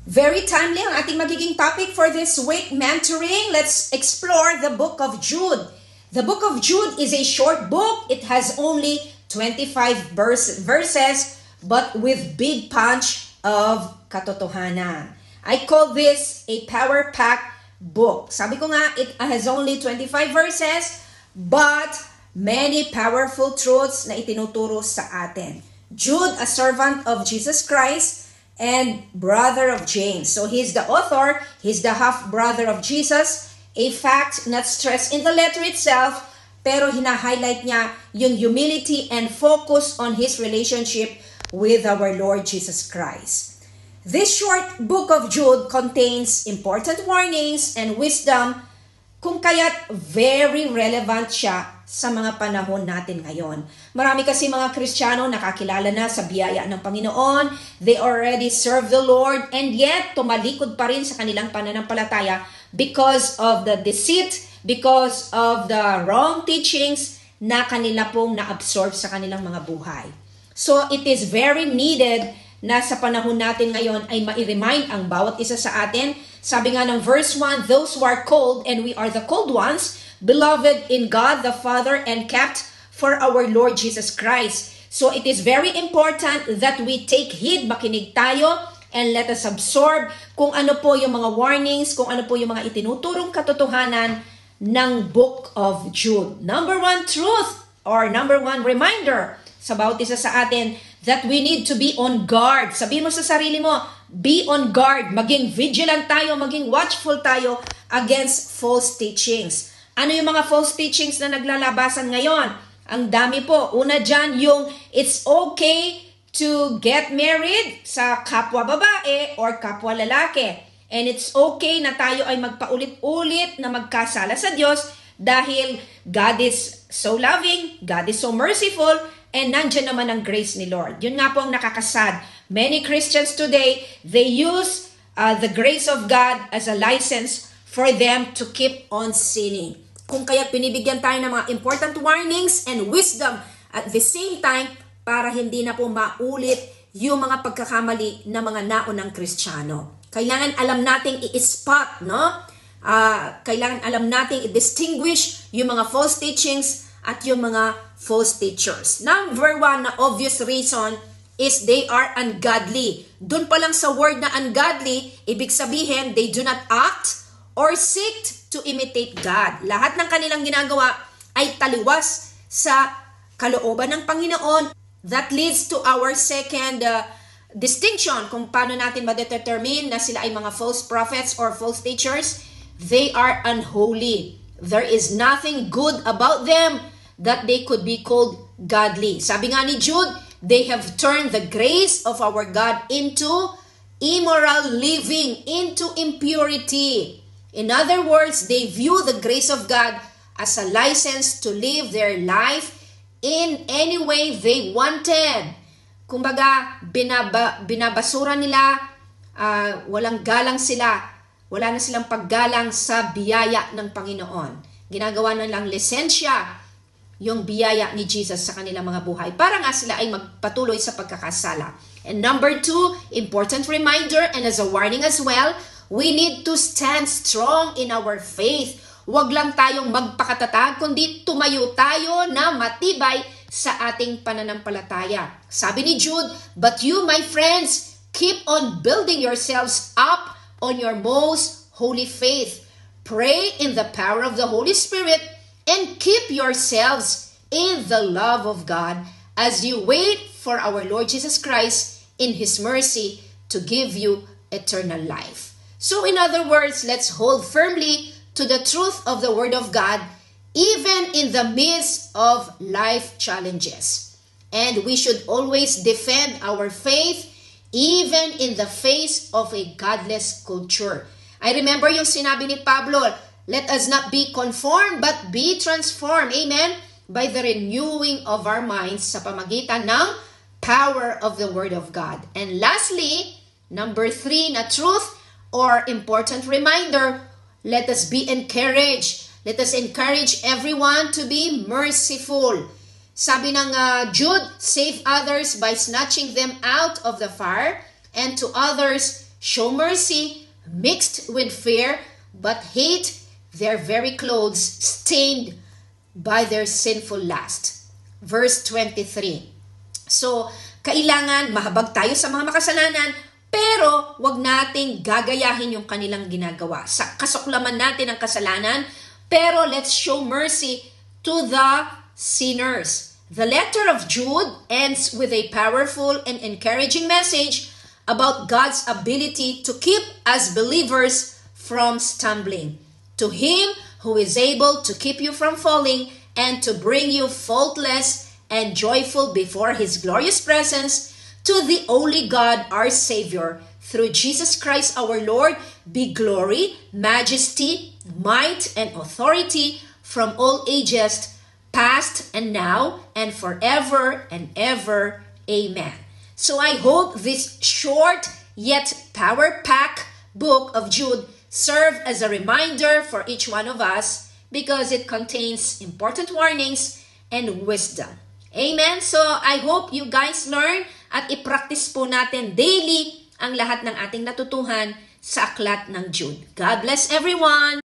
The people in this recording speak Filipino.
Very timely ang ating magiging topic for this week, mentoring. Let's explore the book of Jude. The book of Jude is a short book. It has only 25 verses, but with big punch of katotohanan. I call this a power-packed book. Sabi ko nga, it has only 25 verses, but many powerful truths na itinuturo sa atin. Jude, a servant of Jesus Christ, and brother of James. So he's the author, he's the half-brother of Jesus, a fact not stressed in the letter itself, pero hina-highlight niya yung humility and focus on his relationship with our Lord Jesus Christ. This short book of Jude contains important warnings and wisdom, kung kaya't very relevant siya sa mga panahon natin ngayon. Marami kasi mga Kristiyano nakakilala na sa biyaya ng Panginoon. They already serve the Lord and yet tumalikod pa rin sa kanilang pananampalataya because of the deceit, because of the wrong teachings na kanila pong na-absorb sa kanilang mga buhay. So it is very needed na sa panahon natin ngayon ay ma-remind ang bawat isa sa atin. Sabi nga ng verse 1, those who are cold and we are the cold ones, beloved in God the Father and kept for our Lord Jesus Christ. So it is very important that we take heed, makinig tayo, and let us absorb kung ano po yung mga warnings, kung ano po yung mga itinuturong katotohanan ng Book of Jude. Number one truth or number one reminder sa bawat isa sa atin that we need to be on guard. Sabihin mo sa sarili mo, be on guard. Maging vigilant tayo, maging watchful tayo against false teachings. Ano yung mga false teachings na naglalabasan ngayon? Ang dami po. Una dyan yung it's okay to get married sa kapwa babae or kapwa lalaki. And it's okay na tayo ay magpaulit-ulit na magkasala sa Diyos dahil God is so loving, God is so merciful, and nandyan naman ang grace ni Lord. Yun nga po ang nakakasad. Many Christians today, they use the grace of God as a license for them to keep on sinning. Kung kaya pinibigyan tayo ng mga important warnings and wisdom at the same time para hindi na po maulit yung mga pagkakamali ng mga naunang Kristiyano. Kailangan alam nating i-spot, no? Kailangan alam nating i-distinguish yung mga false teachings at yung mga false teachers. Number one na obvious reason is they are ungodly. Doon pa lang sa word na ungodly, ibig sabihin they do not act or seek to imitate God. Lahat ng kanilang ginagawa ay taliwas sa kalooban ng Panginoon. That leads to our second distinction kung paano natin ma-determine na sila ay mga false prophets or false teachers. They are unholy. There is nothing good about them that they could be called godly. Sabi nga ni Jude, they have turned the grace of our God into immoral living, into impurity. In other words, they view the grace of God as a license to live their life in any way they wanted. Kumbaga, binabasura nila, walang galang sila, wala na silang paggalang sa biyaya ng Panginoon. Ginagawa na lang lisensya yung biyaya ni Jesus sa kanilang mga buhay para nga sila ay magpatuloy sa pagkakasala. And number two, important reminder and as a warning as well, we need to stand strong in our faith. Huwag lang tayong magpakatatag, kundi tumayo tayo na matibay sa ating pananampalataya. Sabi ni Jude, but you, my friends, keep on building yourselves up on your most holy faith. Pray in the power of the Holy Spirit and keep yourselves in the love of God as you wait for our Lord Jesus Christ in His mercy to give you eternal life. So in other words, let's hold firmly to the truth of the Word of God even in the midst of life challenges. And we should always defend our faith even in the face of a godless culture. I remember yung sinabi ni Pablo, let us not be conformed but be transformed. Amen? By the renewing of our minds sa pamagitan ng power of the Word of God. And lastly, number three na truth or important reminder, let us be encouraged. Let us encourage everyone to be merciful. Sabi ng Jude, save others by snatching them out of the fire, and to others, show mercy mixed with fear, but hate their very clothes stained by their sinful lust. Verse 23. So, kailangan mahabag tayo sa mga makasalanan, pero wag nating gagayahin yung kanilang ginagawa. Sa kasuklaman natin ang kasalanan, pero let's show mercy to the sinners. The letter of Jude ends with a powerful and encouraging message about God's ability to keep us believers from stumbling. To Him who is able to keep you from falling and to bring you faultless and joyful before His glorious presence, to the only God, our Savior, through Jesus Christ our Lord, be glory, majesty, might, and authority from all ages, past and now, and forever and ever. Amen. So I hope this short yet power-packed book of Jude serve as a reminder for each one of us because it contains important warnings and wisdom. Amen? So I hope you guys learn at i-practice po natin daily ang lahat ng ating natutuhan sa aklat ng Jude. God bless everyone!